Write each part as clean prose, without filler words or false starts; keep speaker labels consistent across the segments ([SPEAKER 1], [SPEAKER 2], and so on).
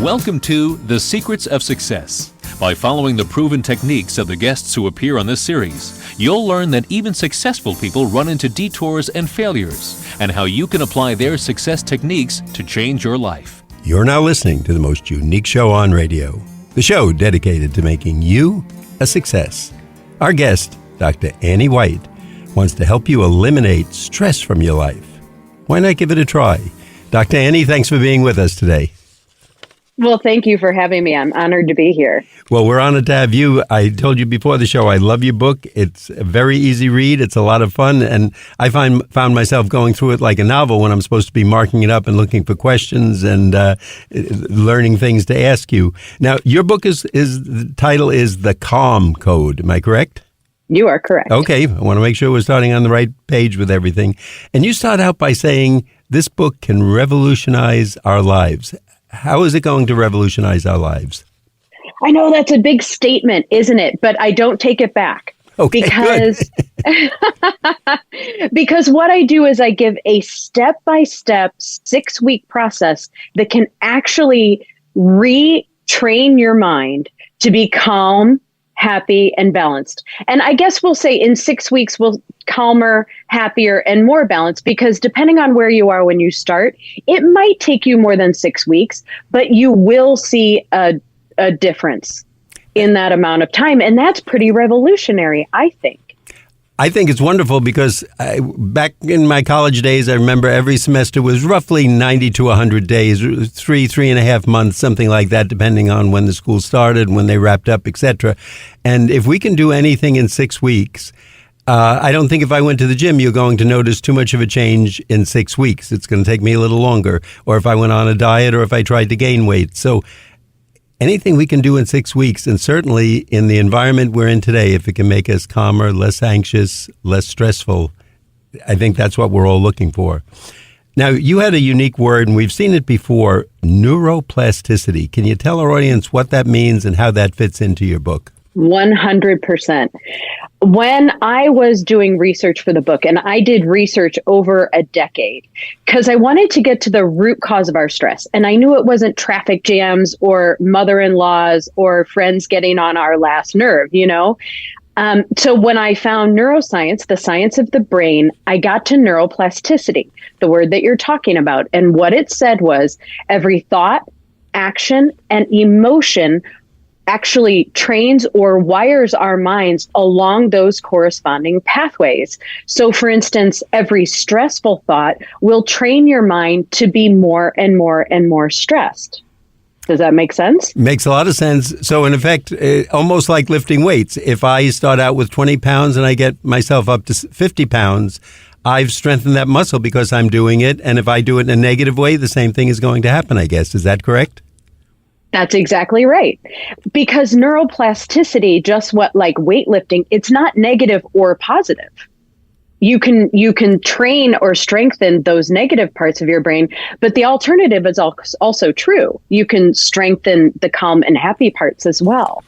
[SPEAKER 1] Welcome to The Secrets of Success. By following the proven techniques of the guests who appear on this series, you'll learn that even successful people run into detours and failures, and how you can apply their success techniques to change your life.
[SPEAKER 2] You're now listening to the most unique show on radio, the show dedicated to making you a success. Our guest, Dr. Annie White, wants to help you eliminate stress from your life. Why not give it a try? Dr. Annie, thanks for being with us today.
[SPEAKER 3] Well, thank you for having me. I'm honored to be here.
[SPEAKER 2] Well, we're honored to have you. I told you before the show, I love your book. It's a very easy read. It's a lot of fun. And I found myself going through it like a novel when I'm supposed to be marking it up and looking for questions and learning things to ask you. Now, your book the title is The Calm Code. Am I correct?
[SPEAKER 3] You are correct.
[SPEAKER 2] Okay. I want to make sure we're starting on the right page with everything. And you start out by saying this book can revolutionize our lives. How is it going to revolutionize our lives?
[SPEAKER 3] I know that's a big statement, isn't it? But I don't take it back.
[SPEAKER 2] Okay,
[SPEAKER 3] because what I do is I give a step-by-step 6-week process that can actually retrain your mind to be calm, happy, and balanced. And I guess we'll say in 6 weeks, we'll calmer, happier, and more balanced, because depending on where you are when you start, it might take you more than 6 weeks, but you will see a difference in that amount of time. And that's pretty revolutionary, I think.
[SPEAKER 2] I think it's wonderful because back in my college days, I remember every semester was roughly 90 to 100 days, 3.5 months, something like that, depending on when the school started, when they wrapped up, etc. And if we can do anything in 6 weeks, I don't think if I went to the gym, you're going to notice too much of a change in 6 weeks. It's going to take me a little longer. Or if I went on a diet or if I tried to gain weight. So anything we can do in 6 weeks, and certainly in the environment we're in today, if it can make us calmer, less anxious, less stressful, I think that's what we're all looking for. Now, you had a unique word, and we've seen it before, neuroplasticity. Can you tell our audience what that means and how that fits into your book?
[SPEAKER 3] 100%. When I was doing research for the book, and I did research over a decade, because I wanted to get to the root cause of our stress. And I knew it wasn't traffic jams or mother-in-laws or friends getting on our last nerve, you know? So when I found neuroscience, the science of the brain, I got to neuroplasticity, the word that you're talking about. And what it said was every thought, action, and emotion actually trains or wires our minds along those corresponding pathways. So for instance, every stressful thought will train your mind to be more and more and more stressed. Does that make sense?
[SPEAKER 2] Makes a lot of sense. So in effect, almost like lifting weights. If I start out with 20 pounds and I get myself up to 50 pounds, I've strengthened that muscle because I'm doing it. And if I do it in a negative way, the same thing is going to happen, I guess. Is that correct?
[SPEAKER 3] That's exactly right. Because neuroplasticity, just like weightlifting, it's not negative or positive. You can train or strengthen those negative parts of your brain, but the alternative is also true. You can strengthen the calm and happy parts as well.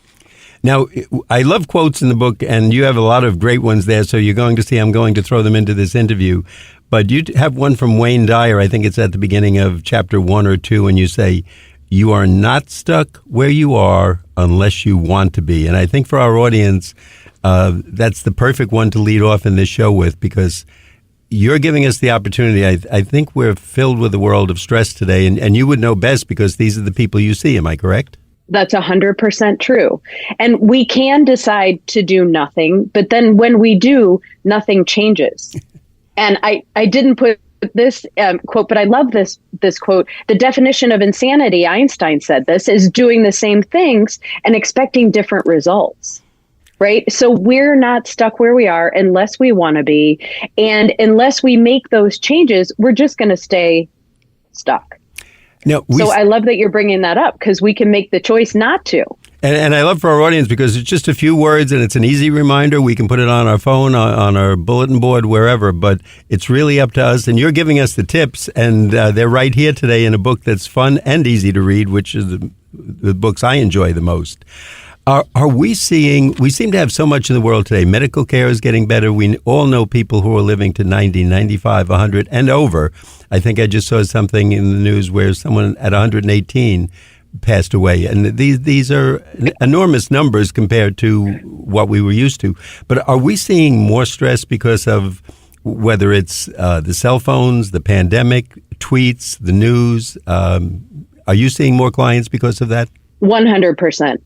[SPEAKER 2] Now, I love quotes in the book, and you have a lot of great ones there, so you're going to see I'm going to throw them into this interview. But you have one from Wayne Dyer. I think it's at the beginning of chapter 1 or 2, and you say, "You are not stuck where you are unless you want to be." And I think for our audience, that's the perfect one to lead off in this show with, because you're giving us the opportunity. I think we're filled with a world of stress today, and you would know best because these are the people you see. Am I correct?
[SPEAKER 3] That's 100% true. And we can decide to do nothing, but then when we do, nothing changes. And I didn't put this quote, but I love this quote. The definition of insanity, Einstein said this, is doing the same things and expecting different results, right? So we're not stuck where we are unless we want to be. And unless we make those changes, we're just going to stay stuck.
[SPEAKER 2] No,
[SPEAKER 3] so I love that you're bringing that up, because we can make the choice not to.
[SPEAKER 2] And I love for our audience because it's just a few words and it's an easy reminder. We can put it on our phone, on our bulletin board, wherever, but it's really up to us. And you're giving us the tips, and they're right here today in a book that's fun and easy to read, which is the books I enjoy the most. Are we seeing, we seem to have so much in the world today. Medical care is getting better. We all know people who are living to 90, 95, 100 and over. I think I just saw something in the news where someone at 118 passed away. And these are enormous numbers compared to what we were used to. But are we seeing more stress because of whether it's the cell phones, the pandemic, tweets, the news? Are you seeing more clients because of that?
[SPEAKER 3] 100%.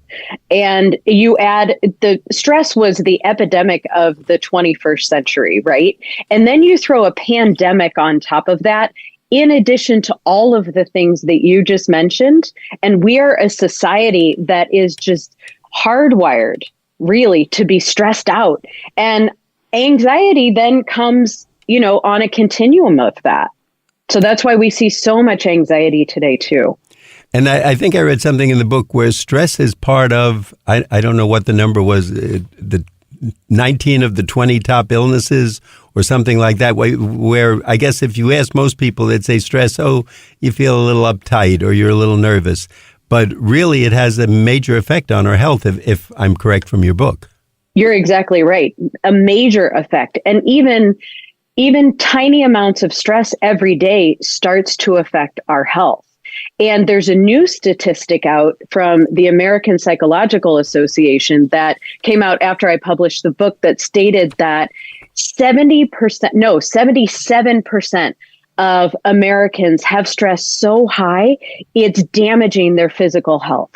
[SPEAKER 3] And you add the stress was the epidemic of the 21st century, right? And then you throw a pandemic on top of that, in addition to all of the things that you just mentioned. And we are a society that is just hardwired, really, to be stressed out. And anxiety then comes, on a continuum of that. So that's why we see so much anxiety today, too.
[SPEAKER 2] And I think I read something in the book where stress is part of, I don't know what the number was, the 19 of the 20 top illnesses or something like that, where I guess if you ask most people, they'd say stress, you feel a little uptight or you're a little nervous. But really, it has a major effect on our health, if I'm correct from your book.
[SPEAKER 3] You're exactly right. A major effect. And even tiny amounts of stress every day starts to affect our health. And there's a new statistic out from the American Psychological Association that came out after I published the book that stated that 77% of Americans have stress so high, it's damaging their physical health.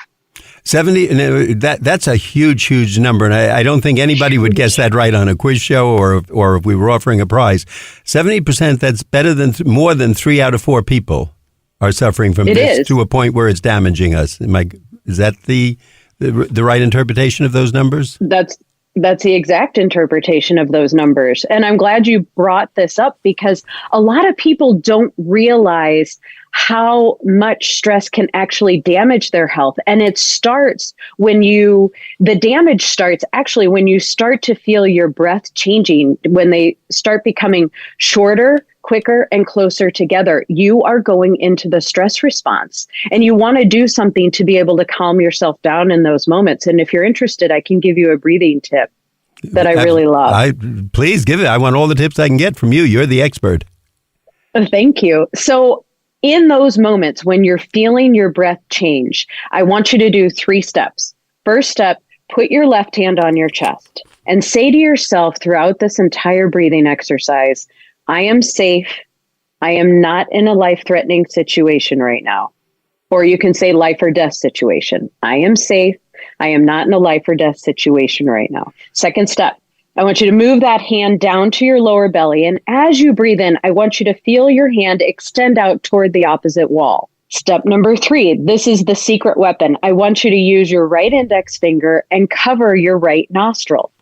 [SPEAKER 2] 70, that's a huge number. And I don't think anybody would guess that right on a quiz show or if we were offering a prize. 70%, that's better than more than 3 out of 4 people are suffering from this to a point where it's damaging us. Is that the right interpretation of those numbers?
[SPEAKER 3] That's the exact interpretation of those numbers. And I'm glad you brought this up because a lot of people don't realize how much stress can actually damage their health. And it starts the damage starts actually when you start to feel your breath changing, when they start becoming shorter, quicker, and closer together. You are going into the stress response and you want to do something to be able to calm yourself down in those moments. And if you're interested, I can give you a breathing tip that I really love.
[SPEAKER 2] Please give it. I want all the tips I can get from you. You're the expert.
[SPEAKER 3] Thank you. So in those moments when you're feeling your breath change, I want you to do 3 steps. First step, put your left hand on your chest and say to yourself throughout this entire breathing exercise, I am safe. I am not in a life-threatening situation right now. Or you can say life or death situation. I am safe. I am not in a life or death situation right now. Second step, I want you to move that hand down to your lower belly. And as you breathe in, I want you to feel your hand extend out toward the opposite wall. Step number 3, this is the secret weapon. I want you to use your right index finger and cover your right nostril.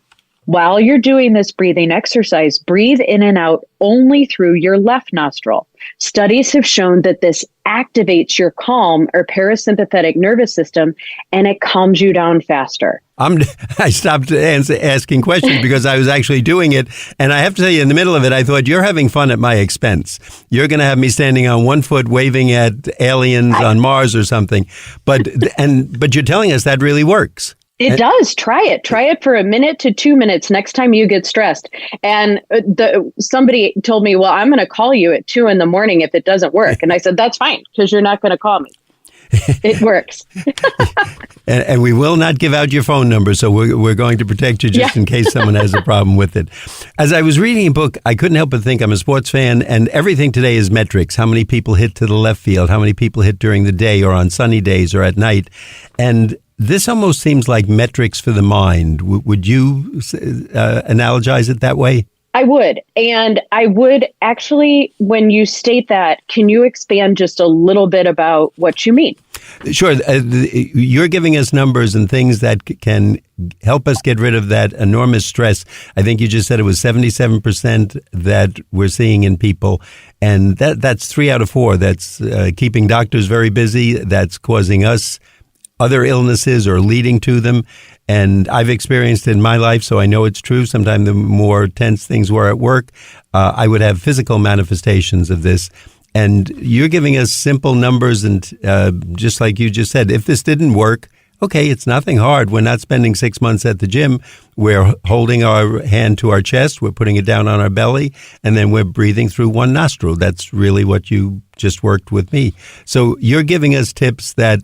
[SPEAKER 3] While you're doing this breathing exercise, breathe in and out only through your left nostril. Studies have shown that this activates your calm or parasympathetic nervous system and it calms you down faster.
[SPEAKER 2] I stopped asking questions because I was actually doing it. And I have to tell you, in the middle of it, I thought, you're having fun at my expense. You're going to have me standing on one foot waving at aliens on Mars or something. But you're telling us that really works.
[SPEAKER 3] It does. Try it. Try it for 1 to 2 minutes next time you get stressed. And somebody told me, well, I'm going to call you at 2 a.m. if it doesn't work. And I said, that's fine, because you're not going to call me. It works.
[SPEAKER 2] and we will not give out your phone number, so we're going to protect you just in case someone has a problem with it. As I was reading a book, I couldn't help but think, I'm a sports fan, and everything today is metrics. How many people hit to the left field? How many people hit during the day or on sunny days or at night? And this almost seems like metrics for the mind. Would you analogize it that way?
[SPEAKER 3] I would. And I would actually, when you state that, can you expand just a little bit about what you mean?
[SPEAKER 2] Sure. You're giving us numbers and things that can help us get rid of that enormous stress. I think you just said it was 77% that we're seeing in people. And that's 3 out of 4. That's keeping doctors very busy. That's causing us other illnesses or leading to them. And I've experienced it in my life, so I know it's true. Sometimes the more tense things were at work, I would have physical manifestations of this. And you're giving us simple numbers, and just like you just said, if this didn't work, okay, it's nothing hard. We're not spending 6 months at the gym. We're holding our hand to our chest, we're putting it down on our belly, and then we're breathing through one nostril. That's really what you just worked with me. So you're giving us tips that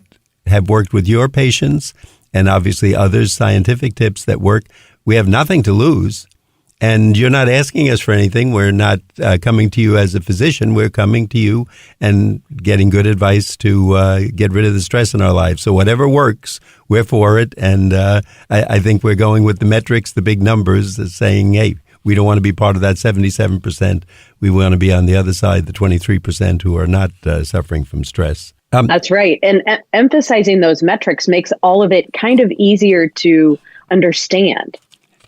[SPEAKER 2] have worked with your patients and obviously others, scientific tips that work. We have nothing to lose. And you're not asking us for anything. We're not coming to you as a physician. We're coming to you and getting good advice to get rid of the stress in our lives. So whatever works, we're for it. And I think we're going with the metrics, the big numbers, saying, hey, we don't want to be part of that 77%. We want to be on the other side, the 23% who are not suffering from stress.
[SPEAKER 3] That's right. And emphasizing those metrics makes all of it kind of easier to understand.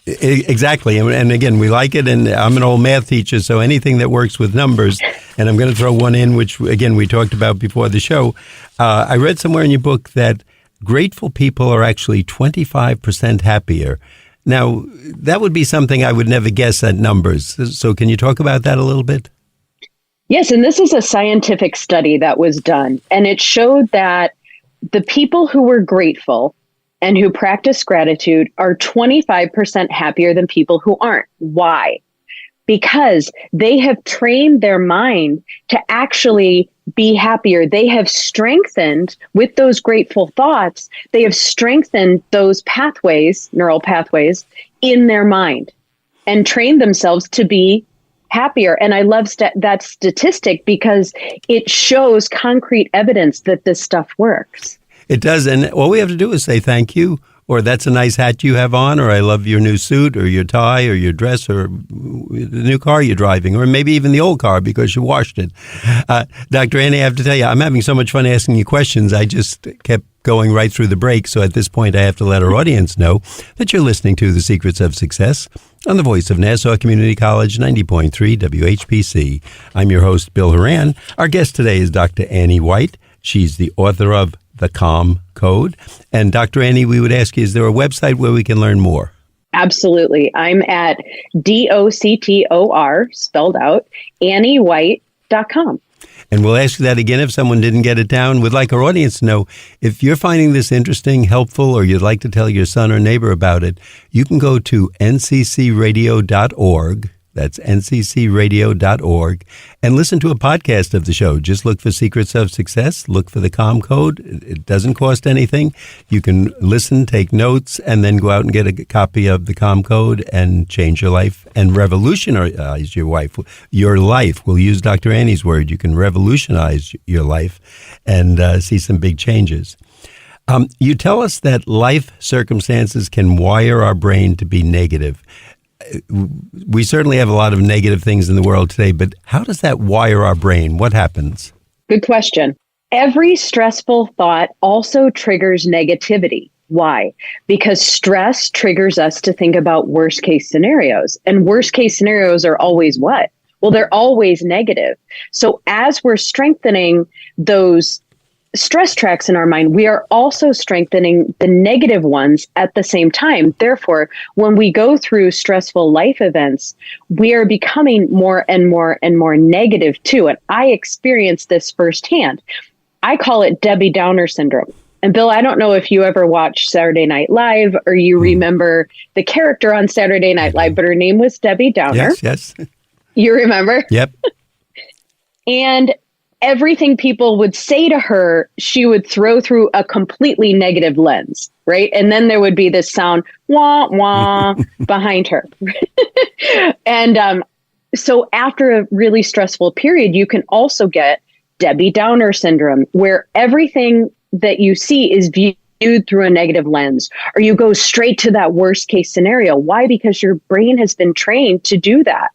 [SPEAKER 2] Exactly. And again, we like it. And I'm an old math teacher, so anything that works with numbers. And I'm going to throw one in, which, again, we talked about before the show. I read somewhere in your book that grateful people are actually 25% happier. Now, that would be something I would never guess at numbers. So can you talk about that a little bit?
[SPEAKER 3] Yes. And this is a scientific study that was done. And it showed that the people who were grateful and who practice gratitude are 25% happier than people who aren't. Why? Because they have trained their mind to actually be happier. They have strengthened with those grateful thoughts. They have strengthened those pathways, neural pathways in their mind and trained themselves to be happier. And I love that statistic because it shows concrete evidence that this stuff works.
[SPEAKER 2] It does. And all we have to do is say thank you, or that's a nice hat you have on, or I love your new suit, or your tie, or your dress, or the new car you're driving, or maybe even the old car because you washed it. Dr. Annie, I have to tell you, I'm having so much fun asking you questions. I just kept going right through the break. So at this point, I have to let our audience know that you're listening to The Secrets of Success on the voice of Nassau Community College, 90.3 WHPC. I'm your host, Bill Horan. Our guest today is Dr. Annie White. She's the author of The Calm Code. And Dr. Annie, we would ask you, is there a website where we can learn more?
[SPEAKER 3] Absolutely. I'm at DOCTOR, spelled out, AnnieWhite.com.
[SPEAKER 2] And we'll ask you that again if someone didn't get it down. We'd like our audience to know if you're finding this interesting, helpful, or you'd like to tell your son or neighbor about it, you can go to nccradio.org. That's nccradio.org, and listen to a podcast of the show. Just look for Secrets of Success. Look for the Calm Code. It doesn't cost anything. You can listen, take notes, and then go out and get a copy of the Calm Code and change your life and revolutionize your life. Your life. We'll use Dr. Annie's word. You can revolutionize your life and see some big changes. You tell us that life circumstances can wire our brain to be negative. We certainly have a lot of negative things in the world today, but how does that wire our brain? What happens?
[SPEAKER 3] Good question. Every stressful thought also triggers negativity. Why? Because stress triggers us to think about worst case scenarios. And worst case scenarios are always what? Well, they're always negative. So as we're strengthening those stress tracks in our mind, we are also strengthening the negative ones at the same time. Therefore, when we go through stressful life events, we are becoming more and more and more negative too. And I experienced this firsthand. I call it Debbie Downer syndrome. And Bill, I don't know if you ever watched Saturday Night Live or you remember the character on Saturday Night Live, but her name was Debbie Downer.
[SPEAKER 2] Yes.
[SPEAKER 3] You remember?
[SPEAKER 2] Yep.
[SPEAKER 3] And everything people would say to her, she would throw through a completely negative lens, right? And then there would be this sound, wah, wah, behind her. And so after a really stressful period, you can also get Debbie Downer syndrome, where everything that you see is viewed through a negative lens, or you go straight to that worst case scenario. Why? Because your brain has been trained to do that.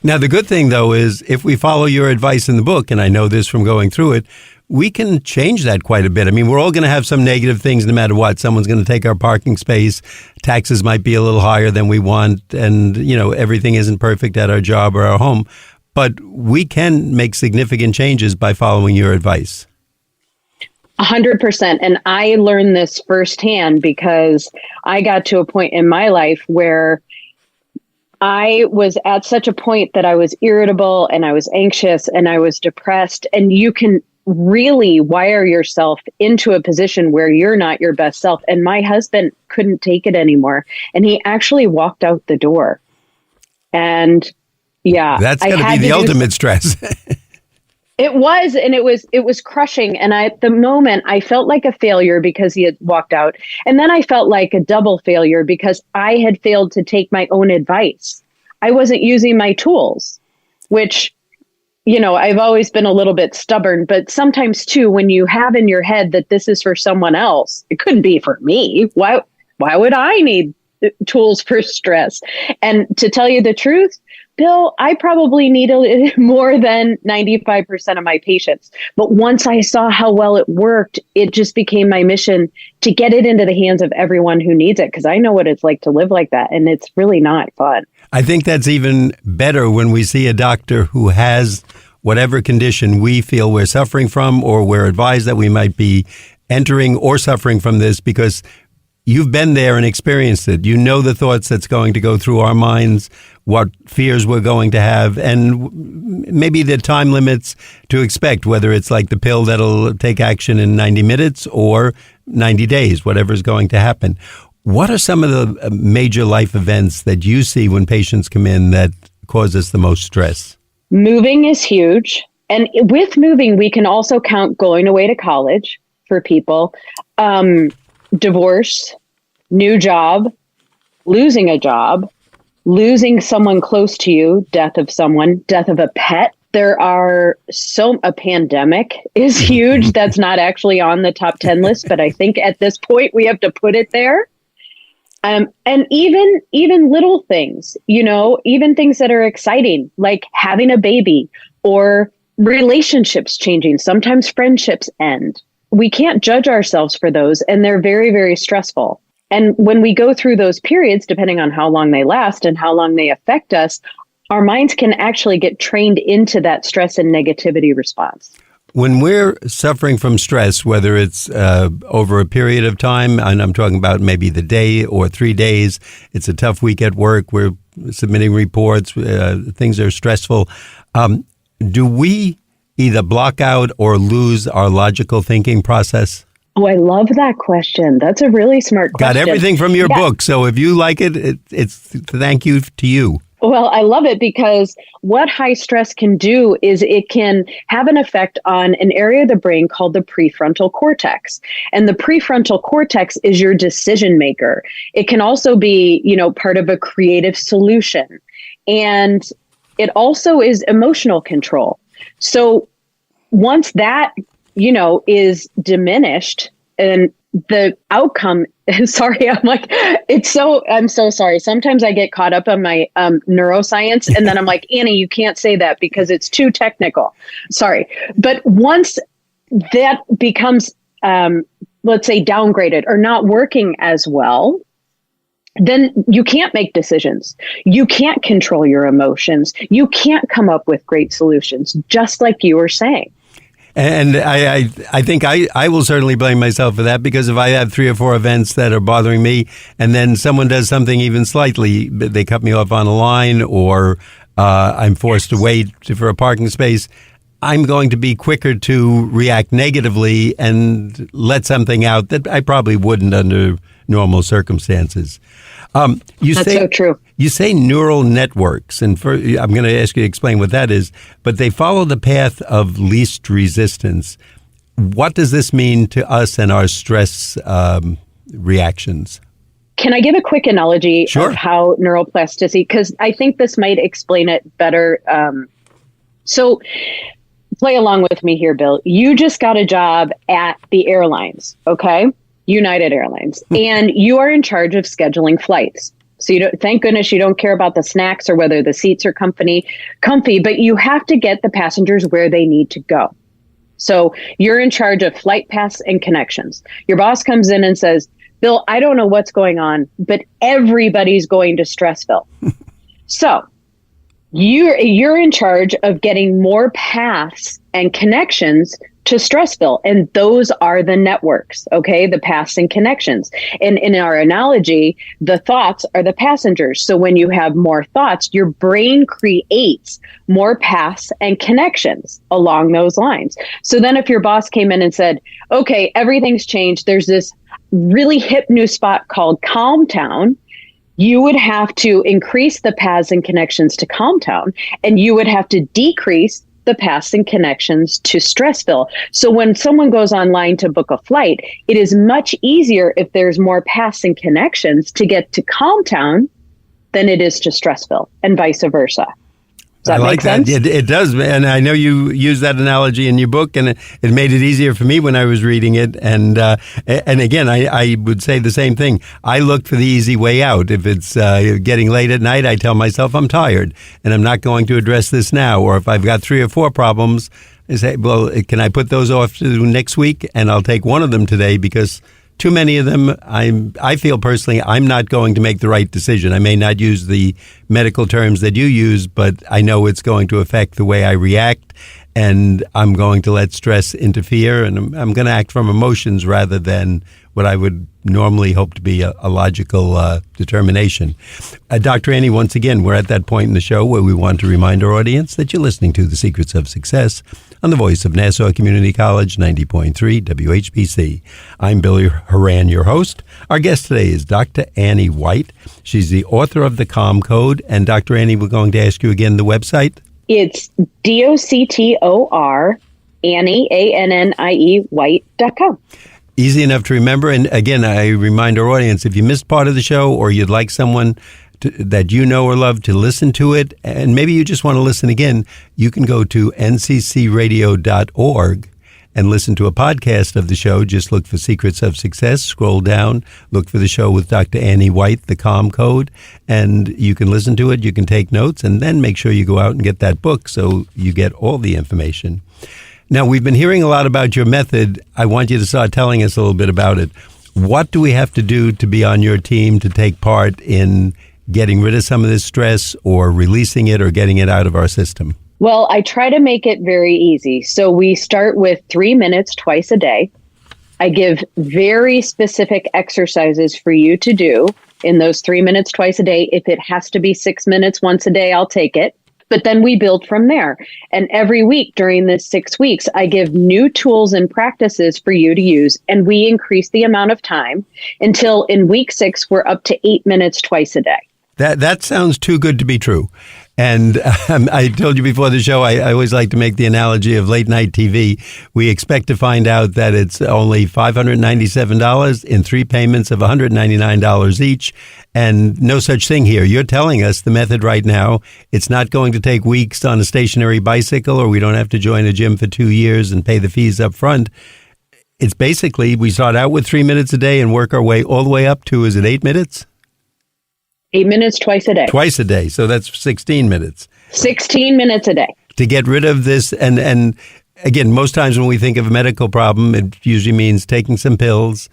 [SPEAKER 2] Now, the good thing, though, is if we follow your advice in the book, and I know this from going through it, we can change that quite a bit. I mean, we're all going to have some negative things no matter what. Someone's going to take our parking space. Taxes might be a little higher than we want. And, everything isn't perfect at our job or our home. But we can make significant changes by following your advice.
[SPEAKER 3] 100%. And I learned this firsthand because I got to a point in my life where I was at such a point that I was irritable and I was anxious and I was depressed. And you can really wire yourself into a position where you're not your best self. And my husband couldn't take it anymore. And he actually walked out the door. And yeah,
[SPEAKER 2] that's going to be the ultimate stress.
[SPEAKER 3] It was, and it was crushing. And at the moment, I felt like a failure because he had walked out. And then I felt like a double failure because I had failed to take my own advice. I wasn't using my tools, which, I've always been a little bit stubborn, but sometimes too, when you have in your head that this is for someone else, it couldn't be for me. Why would I need tools for stress? And to tell you the truth, Bill, I probably need it more than 95% of my patients. But once I saw how well it worked, it just became my mission to get it into the hands of everyone who needs it, because I know what it's like to live like that. And it's really not fun.
[SPEAKER 2] I think that's even better when we see a doctor who has whatever condition we feel we're suffering from, or we're advised that we might be entering or suffering from this, because you've been there and experienced it. You know the thoughts that's going to go through our minds, what fears we're going to have, and maybe the time limits to expect, whether it's like the pill that'll take action in 90 minutes or 90 days, whatever's going to happen. What are some of the major life events that you see when patients come in that cause us the most stress?
[SPEAKER 3] Moving is huge. And with moving, we can also count going away to college for people, divorce, new job, losing a job, losing someone close to you, death of someone, death of a pet. A pandemic is huge. That's not actually on the top 10 list, but I think at this point we have to put it there. And even little things, even things that are exciting, like having a baby or relationships changing. Sometimes friendships end. We can't judge ourselves for those, and they're very, very stressful. And when we go through those periods, depending on how long they last and how long they affect us, our minds can actually get trained into that stress and negativity response.
[SPEAKER 2] When we're suffering from stress, whether it's over a period of time, and I'm talking about maybe the day or 3 days, it's a tough week at work, we're submitting reports, things are stressful. Do we either block out or lose our logical thinking process?
[SPEAKER 3] Oh, I love that question. That's a really smart question.
[SPEAKER 2] Got everything from your book. So if you like it, it's thank you to you.
[SPEAKER 3] Well, I love it because what high stress can do is it can have an effect on an area of the brain called the prefrontal cortex. And the prefrontal cortex is your decision maker. It can also be, part of a creative solution. And it also is emotional control. So once that, is diminished, and the outcome, sorry, I'm so sorry. Sometimes I get caught up on my neuroscience, and then I'm like, Annie, you can't say that because it's too technical. Sorry. But once that becomes, let's say, downgraded or not working as well, then you can't make decisions. You can't control your emotions. You can't come up with great solutions, just like you were saying.
[SPEAKER 2] And I think I will certainly blame myself for that, because if I have 3 or 4 events that are bothering me, and then someone does something even slightly, they cut me off on a line, or I'm forced to wait for a parking space, I'm going to be quicker to react negatively and let something out that I probably wouldn't under normal circumstances.
[SPEAKER 3] That's so true.
[SPEAKER 2] You say neural networks, and I'm going to ask you to explain what that is, but they follow the path of least resistance. What does this mean to us and our stress reactions?
[SPEAKER 3] Can I give a quick analogy
[SPEAKER 2] Sure.
[SPEAKER 3] of how neuroplasticity, because I think this might explain it better. So play along with me here, Bill. You just got a job at the airlines, okay? United Airlines, and you are in charge of scheduling flights. So thank goodness you don't care about the snacks or whether the seats are comfy, but you have to get the passengers where they need to go. So you're in charge of flight paths and connections. Your boss comes in and says, Bill, I don't know what's going on, but everybody's going to Stressville. So you're in charge of getting more paths and connections to Stressville. And those are the networks, okay? The paths and connections. And in our analogy, the thoughts are the passengers. So when you have more thoughts, your brain creates more paths and connections along those lines. So then if your boss came in and said, okay, everything's changed, there's this really hip new spot called Calm Town, you would have to increase the paths and connections to Calm Town, and you would have to decrease the paths and connections to Stressville. So when someone goes online to book a flight, it is much easier if there's more paths and connections to get to Calm Town than it is to Stressville, and vice versa. Does that make sense?
[SPEAKER 2] It does. And I know you use that analogy in your book, and it made it easier for me when I was reading it. And again, I would say the same thing. I look for the easy way out. If it's getting late at night, I tell myself I'm tired and I'm not going to address this now. Or if I've got 3 or 4 problems, I say, well, can I put those off to next week? And I'll take one of them today, because too many of them, I feel personally, I'm not going to make the right decision. I may not use the medical terms that you use, but I know it's going to affect the way I react, and I'm going to let stress interfere, and I'm going to act from emotions rather than what I would normally hope to be a logical determination. Dr. Annie, once again, we're at that point in the show where we want to remind our audience that you're listening to The Secrets of Success on the voice of Nassau Community College, 90.3 WHPC. I'm Billy Horan, your host. Our guest today is Dr. Annie White. She's the author of The Calm Code. And Dr. Annie, we're going to ask you again the website.
[SPEAKER 3] It's DOCTOR, Annie, ANNIE, White.com.
[SPEAKER 2] Easy enough to remember. And again, I remind our audience, if you missed part of the show or you'd like someone that you know or love to listen to it, and maybe you just want to listen again, you can go to nccradio.org and listen to a podcast of the show. Just look for Secrets of Success, scroll down, look for the show with Dr. Annie White, The Calm Code, and you can listen to it, you can take notes, and then make sure you go out and get that book so you get all the information. Now, we've been hearing a lot about your method. I want you to start telling us a little bit about it. What do we have to do to be on your team to take part in getting rid of some of this stress or releasing it or getting it out of our system?
[SPEAKER 3] Well, I try to make it very easy. So we start with 3 minutes twice a day. I give very specific exercises for you to do in those 3 minutes twice a day. If it has to be 6 minutes once a day, I'll take it. But then we build from there. And every week during this 6 weeks, I give new tools and practices for you to use. And we increase the amount of time until in week 6, we're up to 8 minutes twice a day.
[SPEAKER 2] That sounds too good to be true. And I told you before the show, I always like to make the analogy of late night TV. We expect to find out that it's only $597 in 3 payments of $199 each. And no such thing here. You're telling us the method right now, it's not going to take weeks on a stationary bicycle, or we don't have to join a gym for 2 years and pay the fees up front. It's basically, we start out with 3 minutes a day and work our way all the way up to, is it 8 minutes?
[SPEAKER 3] 8 minutes twice a day.
[SPEAKER 2] Twice a day. So that's 16 minutes.
[SPEAKER 3] 16 minutes a day.
[SPEAKER 2] To get rid of this. And again, most times when we think of a medical problem, it usually means taking some pills,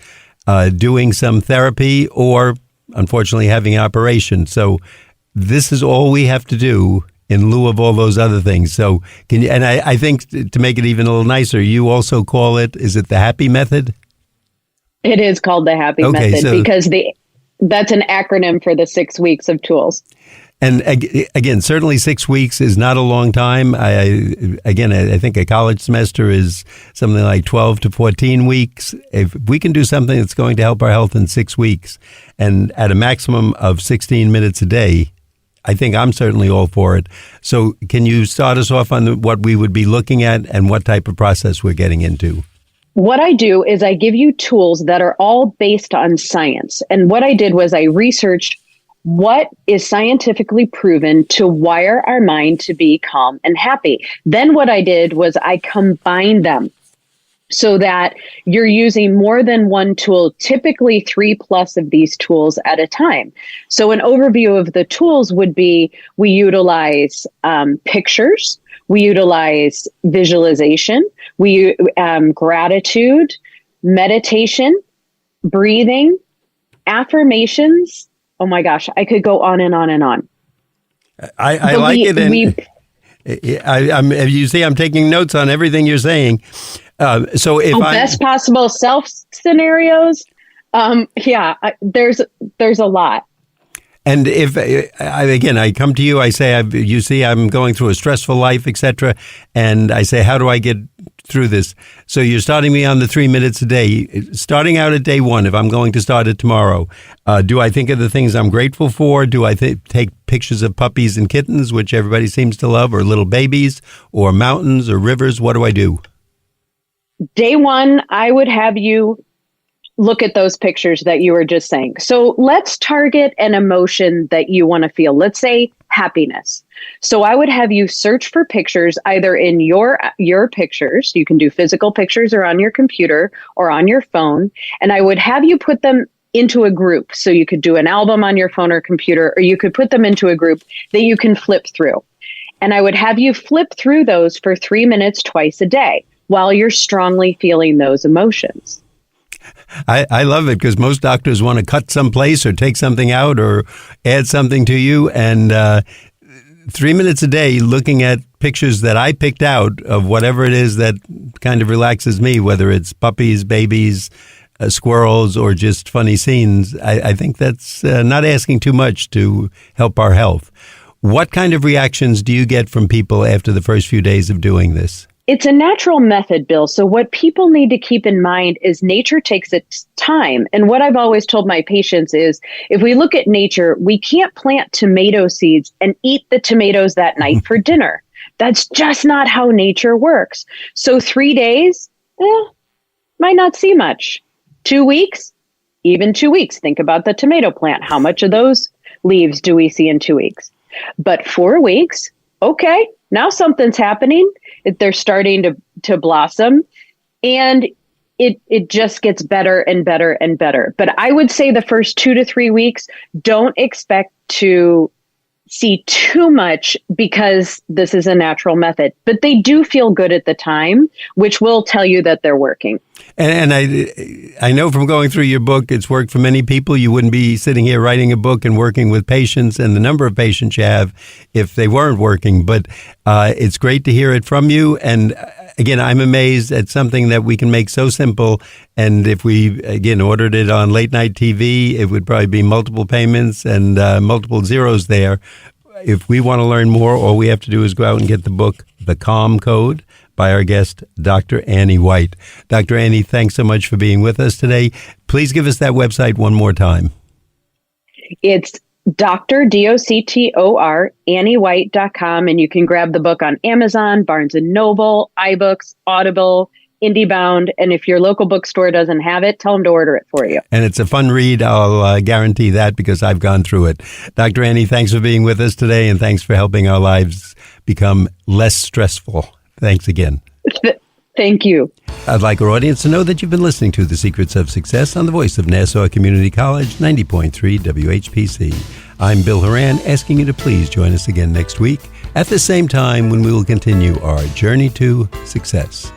[SPEAKER 2] doing some therapy, or unfortunately having an operation. So this is all we have to do in lieu of all those other things. So can you, and I think to make it even a little nicer, you also call it, is it the happy method?
[SPEAKER 3] It is called the happy method because that's an acronym for the 6 weeks of tools.
[SPEAKER 2] And again, certainly 6 weeks is not a long time. I think a college semester is something like 12 to 14 weeks. If we can do something that's going to help our health in 6 weeks and at a maximum of 16 minutes a day, I think I'm certainly all for it. So can you start us off on what we would be looking at and what type of process we're getting into?
[SPEAKER 3] What I do is I give you tools that are all based on science. And what I did was I researched what is scientifically proven to wire our mind to be calm and happy. Then what I did was I combined them so that you're using more than one tool, typically 3+ of these tools at a time. So an overview of the tools would be, we utilize pictures, we utilize visualization, we gratitude, meditation, breathing, affirmations. Oh my gosh, I could go on and on and on.
[SPEAKER 2] I like it. And you see, I'm taking notes on everything you're saying. So if
[SPEAKER 3] best possible self scenarios, there's a lot.
[SPEAKER 2] And if I come to you, I say, you see, I'm going through a stressful life, etc., and I say, how do I get through this. So you're starting me on the 3 minutes a day. Starting out at day one, if I'm going to start it tomorrow, do I think of the things I'm grateful for? Do I take pictures of puppies and kittens, which everybody seems to love, or little babies, or mountains or rivers? What do I do?
[SPEAKER 3] Day one, I would have you look at those pictures that you were just saying. So let's target an emotion that you want to feel. Let's say happiness. So I would have you search for pictures either in your pictures. You can do physical pictures or on your computer or on your phone. And I would have you put them into a group. So you could do an album on your phone or computer, or you could put them into a group that you can flip through. And I would have you flip through those for 3 minutes twice a day while you're strongly feeling those emotions.
[SPEAKER 2] I love it because most doctors want to cut someplace or take something out or add something to you. And 3 minutes a day looking at pictures that I picked out of whatever it is that kind of relaxes me, whether it's puppies, babies, squirrels, or just funny scenes. I think that's not asking too much to help our health. What kind of reactions do you get from people after the first few days of doing this?
[SPEAKER 3] It's a natural method, Bill. So what people need to keep in mind is nature takes its time. And what I've always told my patients is if we look at nature, we can't plant tomato seeds and eat the tomatoes that night for dinner. That's just not how nature works. So 3 days, might not see much. 2 weeks, even 2 weeks. Think about the tomato plant. How much of those leaves do we see in 2 weeks? But 4 weeks, okay, now something's happening. They're starting to blossom, and it just gets better and better and better. But I would say the first 2 to 3 weeks, don't expect to see too much because this is a natural method. But they do feel good at the time, which will tell you that they're working.
[SPEAKER 2] And I know from going through your book, it's worked for many people. You wouldn't be sitting here writing a book and working with patients and the number of patients you have if they weren't working. But it's great to hear it from you. And again, I'm amazed at something that we can make so simple. And if we, again, ordered it on late night TV, it would probably be multiple payments and multiple zeros there. If we want to learn more, all we have to do is go out and get the book, The Calm Code, by our guest, Dr. Annie White. Dr. Annie, thanks so much for being with us today. Please give us that website one more time.
[SPEAKER 3] It's Dr. DOCTOR, AnnieWhite.com, and you can grab the book on Amazon, Barnes & Noble, iBooks, Audible, IndieBound, and if your local bookstore doesn't have it, tell them to order it for you.
[SPEAKER 2] And it's a fun read. I'll guarantee that because I've gone through it. Dr. Annie, thanks for being with us today, and thanks for helping our lives become less stressful. Thanks again.
[SPEAKER 3] Thank you.
[SPEAKER 2] I'd like our audience to know that you've been listening to The Secrets of Success on the voice of Nassau Community College, 90.3 WHPC. I'm Bill Horan, asking you to please join us again next week at the same time when we will continue our journey to success.